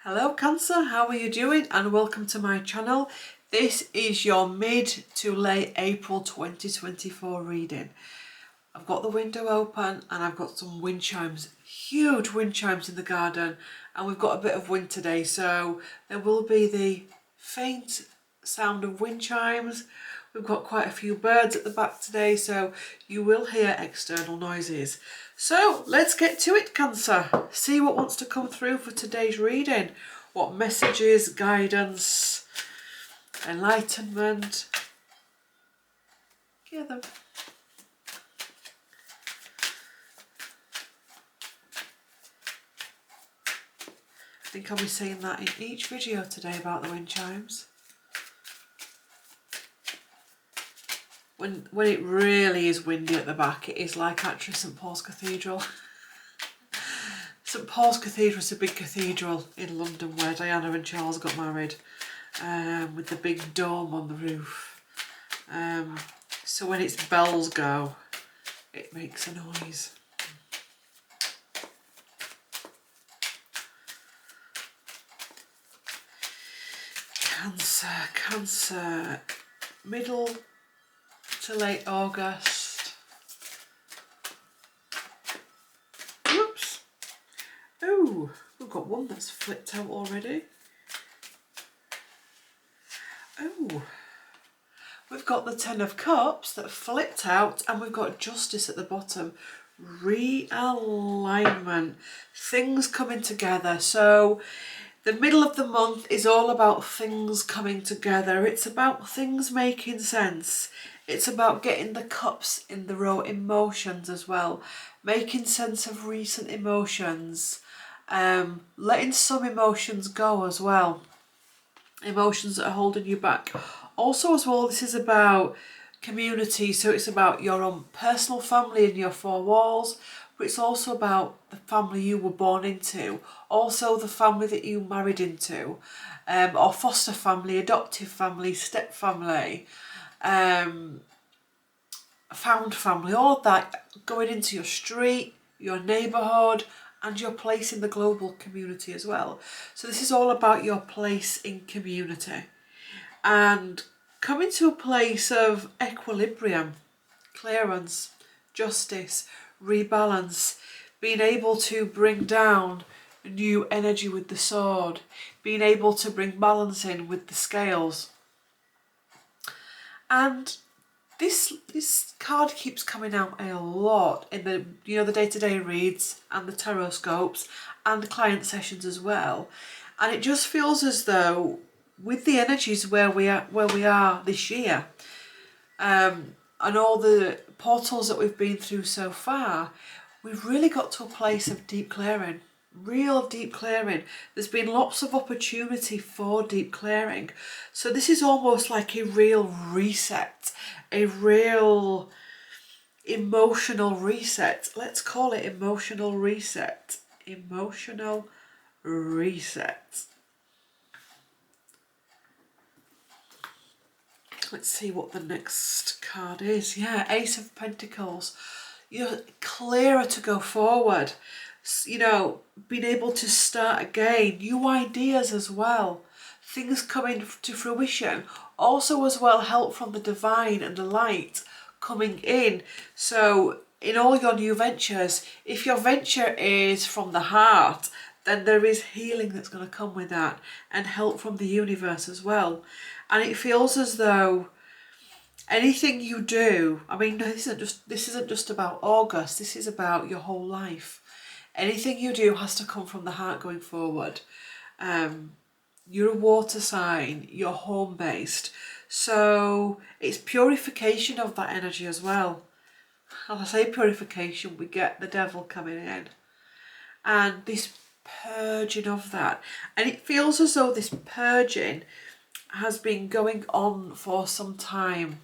Hello Cancer, how are you doing and welcome to my channel. This is your mid to late April 2024 reading. I've got the window open and I've got some wind chimes, huge wind chimes in the garden, and we've got a bit of wind today, so there will be the faint sound of wind chimes. We've got quite a few birds at the back today, so you will hear external noises. So let's get to it, Cancer. See what wants to come through for today's reading. What messages, guidance, enlightenment. Hear them. I think I'll be saying that in each video today about the wind chimes. When it really is windy at the back, it is like actually St Paul's Cathedral. St Paul's Cathedral is a big cathedral in London where Diana and Charles got married, with the big dome on the roof. So when its bells go, it makes a noise. Cancer, middle to late August. Whoops. Oh, we've got one that's flipped out already. Oh, we've got the Ten of Cups that flipped out, and we've got Justice at the bottom. Realignment, things coming together. So the middle of the month is all about things coming together. It's about things making sense. It's about getting the cups in the row, emotions as well, making sense of recent emotions, letting some emotions go as well, emotions that are holding you back. Also as well, this is about community, so it's about your own personal family and your four walls, but it's also about the family you were born into, also the family that you married into, or foster family, adoptive family, step family, found family, all of that going into your street, your neighbourhood, and your place in the global community as well. So this is all about your place in community and coming to a place of equilibrium, clearance, justice, rebalance, being able to bring down new energy with the sword, being able to bring balance in with the scales. And this card keeps coming out a lot in the the day-to-day reads and the tarot scopes and the client sessions as well. And it just feels as though with the energies where we are this year, and all the portals that we've been through so far, we've really got to a place of deep clearing. Real deep clearing. There's been lots of opportunity for deep clearing. So this is almost like a real reset, a real emotional reset. Let's call it emotional reset. Emotional reset. Let's see what the next card is. Yeah, Ace of Pentacles. You're clearer to go forward. Being able to start again, new ideas as well, things coming to fruition. Also as well, help from the divine and the light coming in. So in all your new ventures, if your venture is from the heart, then there is healing that's going to come with that and help from the universe as well. And it feels as though anything you do, I mean, this isn't just about August, this is about your whole life. Anything you do has to come from the heart going forward. You're a water sign, you're home-based. So it's purification of that energy as well. As I say purification, we get the devil coming in. And this purging of that. And it feels as though this purging has been going on for some time.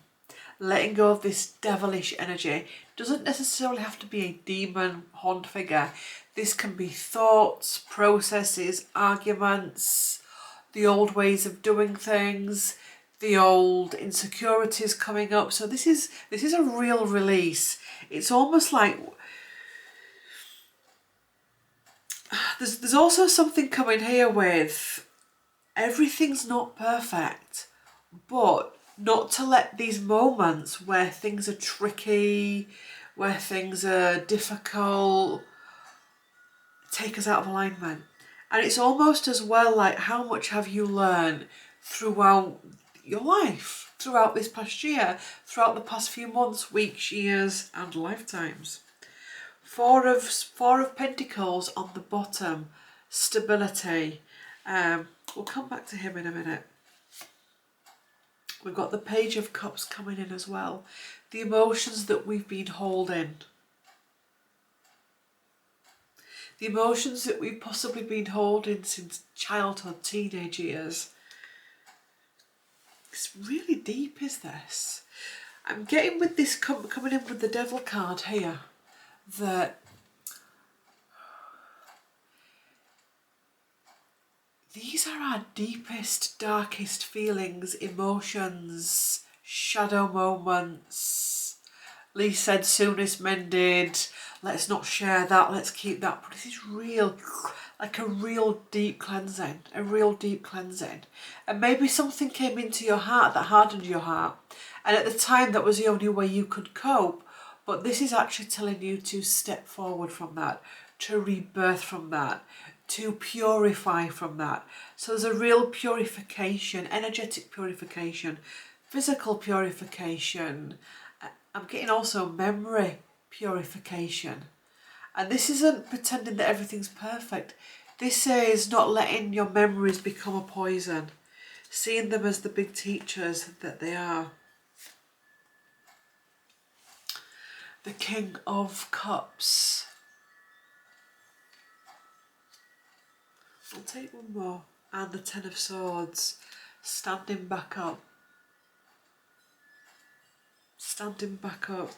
Letting go of this devilish energy. Doesn't necessarily have to be a demon horned figure. This can be thoughts, processes, arguments, the old ways of doing things, the old insecurities coming up. So this is a real release. It's almost like There's also something coming here with everything's not perfect, but not to let these moments where things are tricky, where things are difficult, take us out of alignment. And it's almost as well like, how much have you learned throughout your life, throughout this past year, throughout the past few months, weeks, years and lifetimes. Four of Pentacles on the bottom, stability. We'll come back to him in a minute. We've got the Page of Cups coming in as well. The emotions that we've been holding. The emotions that we've possibly been holding since childhood, teenage years. It's really deep, is this? I'm getting with this coming in with the Devil card here, that these are our deepest, darkest feelings, emotions, shadow moments. Lee said soonest mended, let's not share that, let's keep that. But this is real, like a real deep cleansing, And maybe something came into your heart that hardened your heart. And at the time that was the only way you could cope. But this is actually telling you to step forward from that, to rebirth from that, to purify from that. So there's a real purification, energetic purification, physical purification. I'm getting also memory purification. And this isn't pretending that everything's perfect. This is not letting your memories become a poison. Seeing them as the big teachers that they are. The King of Cups. I'll take one more. And the Ten of Swords. Standing back up. Standing back up.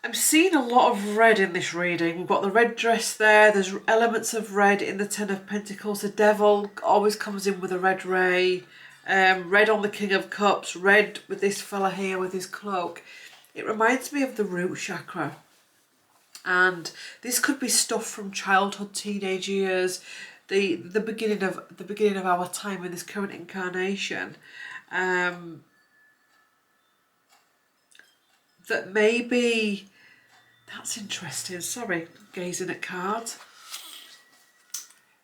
I'm seeing a lot of red in this reading. We've got the red dress there. There's elements of red in the Ten of Pentacles. The Devil always comes in with a red ray. Red on the King of Cups. Red with this fella here with his cloak. It reminds me of the root chakra. And this could be stuff from childhood, teenage years, the beginning of our time in this current incarnation. That maybe, that's interesting, sorry, gazing at cards.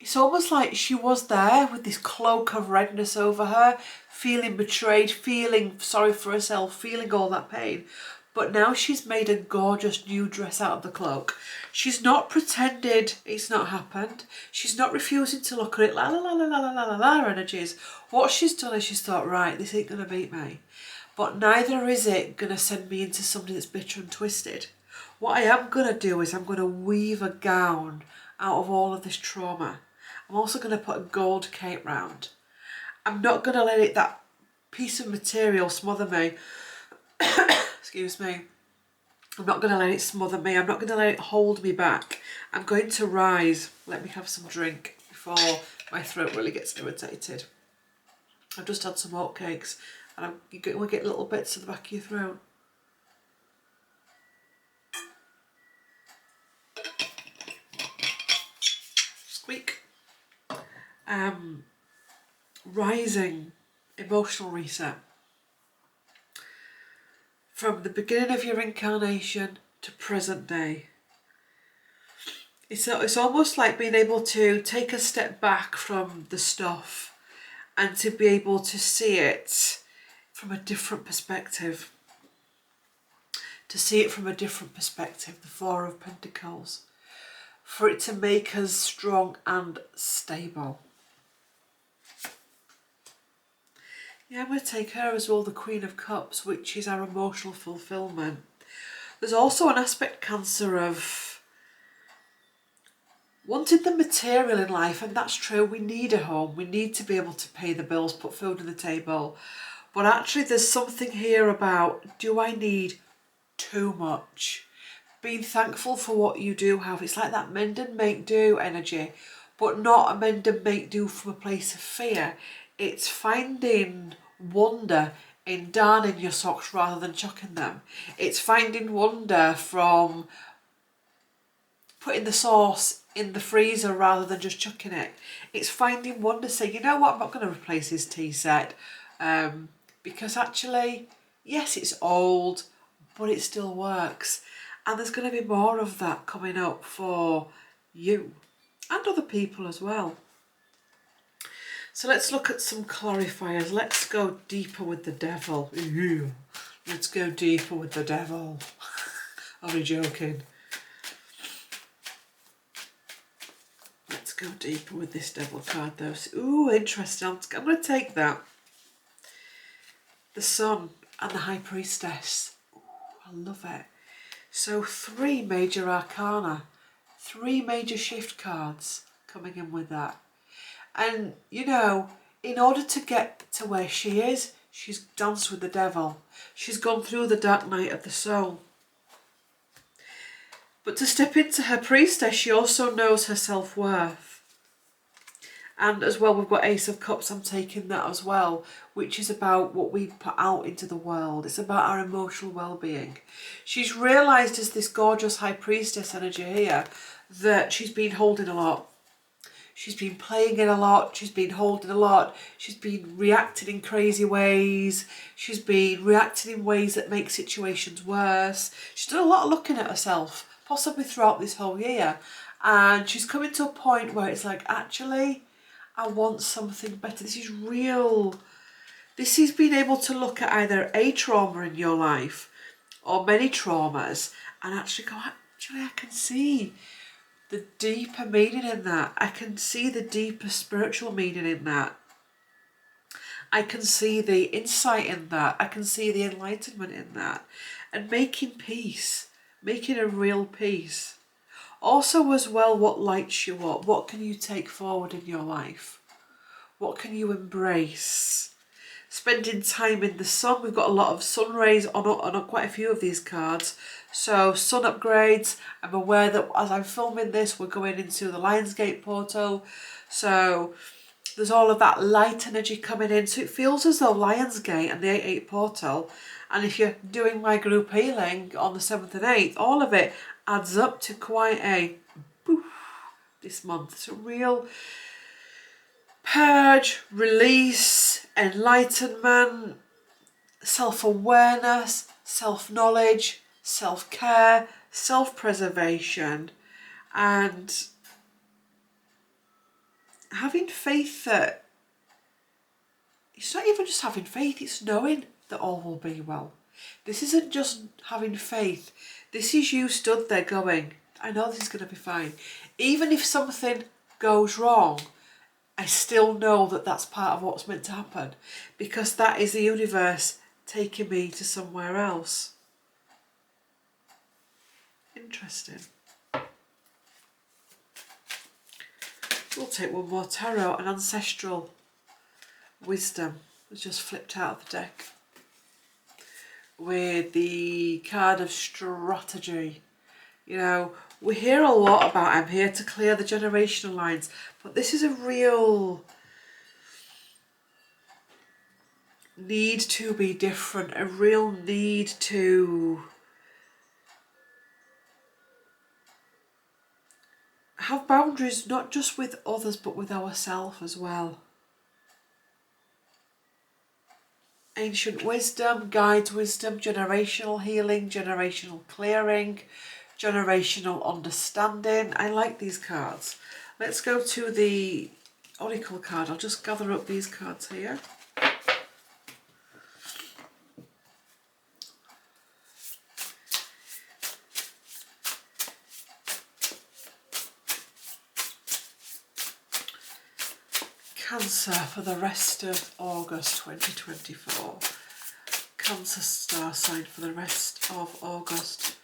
It's almost like she was there with this cloak of redness over her, feeling betrayed, feeling sorry for herself, feeling all that pain. But now she's made a gorgeous new dress out of the cloak. She's not pretended it's not happened. She's not refusing to look at it, la la la la la la la la energies. What she's done is she's thought, right, this ain't going to beat me. But neither is it going to send me into something that's bitter and twisted. What I am going to do is I'm going to weave a gown out of all of this trauma. I'm also going to put a gold cape round. I'm not going to let it, that piece of material, smother me. Excuse me. I'm not going to let it smother me. I'm not going to let it hold me back. I'm going to rise. Let me have some drink before my throat really gets irritated. I've just had some oat cakes. And we get little bits at the back of your throat. Squeak. Rising, emotional reset. From the beginning of your incarnation to present day. It's almost like being able to take a step back from the stuff and to be able to see it from a different perspective. To see it from a different perspective, the Four of Pentacles. For it to make us strong and stable. Yeah, I'm going to take her as well, the Queen of Cups, which is our emotional fulfillment. There's also an aspect, Cancer, of wanting the material in life, and that's true. We need a home. We need to be able to pay the bills, put food on the table. But actually there's something here about, do I need too much? Being thankful for what you do have. It's like that mend and make do energy, but not a mend and make do from a place of fear. It's finding wonder in darning your socks rather than chucking them. It's finding wonder from putting the sauce in the freezer rather than just chucking it. It's finding wonder, saying, you know what, I'm not going to replace this tea set, because actually, yes, it's old, but it still works. And there's going to be more of that coming up for you and other people as well. So let's look at some clarifiers. Let's go deeper with the devil. Ew. Let's go deeper with the devil. Are you joking? Let's go deeper with this devil card though. Ooh, interesting. I'm going to take that. The Sun and the High Priestess. Ooh, I love it. So 3 major arcana. 3 major shift cards coming in with that. And, you know, in order to get to where she is, she's danced with the devil. She's gone through the dark night of the soul. But to step into her priestess, she also knows her self-worth. And as well, we've got Ace of Cups, I'm taking that as well, which is about what we put out into the world. It's about our emotional well-being. She's realised as this gorgeous High Priestess energy here that she's been holding a lot. She's been playing it a lot, she's been holding a lot, she's been reacting in crazy ways, she's been reacting in ways that make situations worse. She's done a lot of looking at herself, possibly throughout this whole year. And she's coming to a point where it's like, actually, I want something better. This is real. This is being able to look at either a trauma in your life or many traumas and actually go, actually, I can see the deeper meaning in that. I can see the deeper spiritual meaning in that. I can see the insight in that. I can see the enlightenment in that. And making peace, making a real peace. Also as well, what lights you up? What can you take forward in your life? What can you embrace? Spending time in the sun. We've got a lot of sun rays on quite a few of these cards. So sun upgrades. I'm aware that as I'm filming this, we're going into the Lionsgate portal. So there's all of that light energy coming in. So it feels as though Lionsgate and the 8/8 portal, and if you're doing my group healing on the 7th and 8th, all of it adds up to quite a poof this month. It's a real purge, release, enlightenment, self-awareness, self-knowledge, self-care, self-preservation, and having faith that it's not even just having faith, it's knowing that all will be well. This isn't just having faith. This is you stood there going, I know this is going to be fine. Even if something goes wrong, I still know that that's part of what's meant to happen, because that is the universe taking me to somewhere else. Interesting. We'll take one more tarot, an ancestral wisdom was just flipped out of the deck with the card of strategy. You know, we hear a lot about I'm here to clear the generational lines, but this is a real need to be different, a real need to have boundaries, not just with others, but with ourselves as well. Ancient wisdom, guides wisdom, generational healing, generational clearing, generational understanding. I like these cards. Let's go to the Oracle card. I'll just gather up these cards here. Cancer for the rest of August 2024. Cancer star sign for the rest of August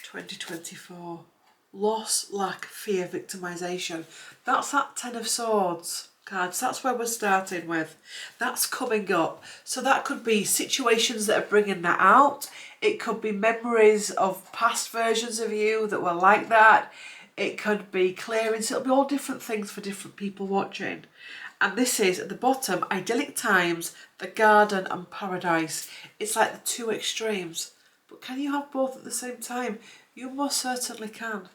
2024. Loss, lack, fear, victimisation. That's that Ten of Swords cards. That's where we're starting with. That's coming up. So that could be situations that are bringing that out. It could be memories of past versions of you that were like that. It could be clearance. It'll be all different things for different people watching. And this is, at the bottom, idyllic times, the garden and paradise. It's like the two extremes. But can you have both at the same time? You most certainly can.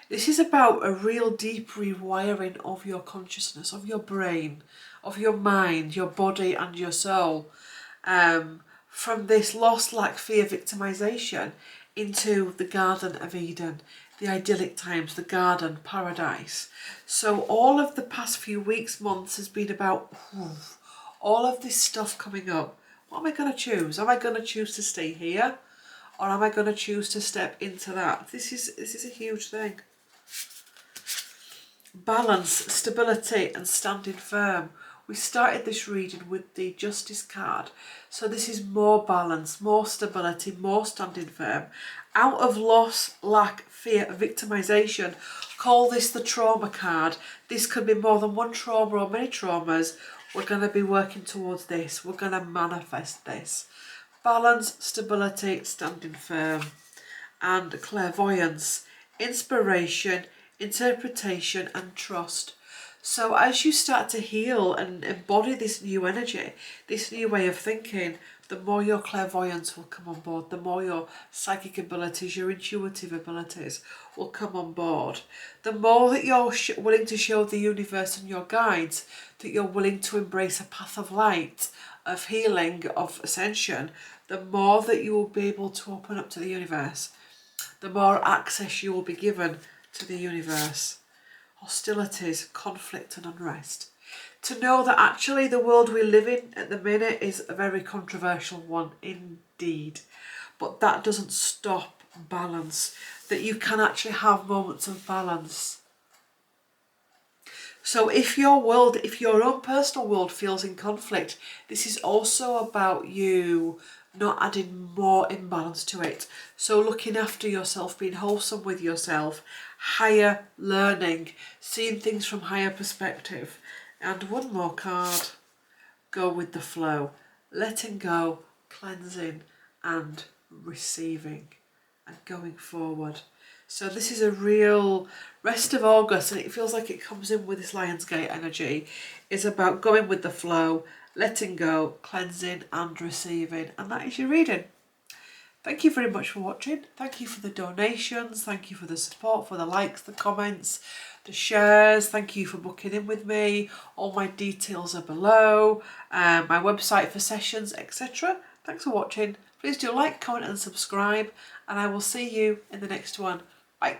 This is about a real deep rewiring of your consciousness, of your brain, of your mind, your body and your soul. From this loss, lack, fear, victimization into the Garden of Eden, the idyllic times, the garden, paradise. So all of the past few weeks, months has been about all of this stuff coming up. What am I going to choose? Am I going to choose to stay here? Or am I going to choose to step into that? This is a huge thing. Balance, stability and standing firm. We started this reading with the Justice card. So this is more balance, more stability, more standing firm. Out of loss, lack, fear, victimization. Call this the trauma card. This could be more than one trauma or many traumas. We're going to be working towards this. We're going to manifest this. Balance, stability, standing firm. And clairvoyance, inspiration, interpretation and trust. So as you start to heal and embody this new energy, this new way of thinking, the more your clairvoyance will come on board, the more your psychic abilities, your intuitive abilities will come on board. The more that you're willing to show the universe and your guides that you're willing to embrace a path of light, of healing, of ascension, the more that you will be able to open up to the universe, the more access you will be given to the universe. Hostilities, conflict and unrest. To know that actually the world we live in at the minute is a very controversial one indeed. But that doesn't stop balance. That you can actually have moments of balance. So if your world, if your own personal world feels in conflict, this is also about you not adding more imbalance to it. So looking after yourself, being wholesome with yourself, higher learning, seeing things from higher perspective. And one more card, go with the flow, letting go, cleansing and receiving and going forward. So this is a real rest of August, and it feels like it comes in with this Lionsgate energy, is about going with the flow, letting go, cleansing and receiving. And that is your reading. Thank you very much for watching. Thank you for the donations. Thank you for the support, for the likes, the comments, the shares. Thank you for booking in with me. All my details are below. My website for sessions, etc. Thanks for watching. Please do like, comment and subscribe. And I will see you in the next one. Bye.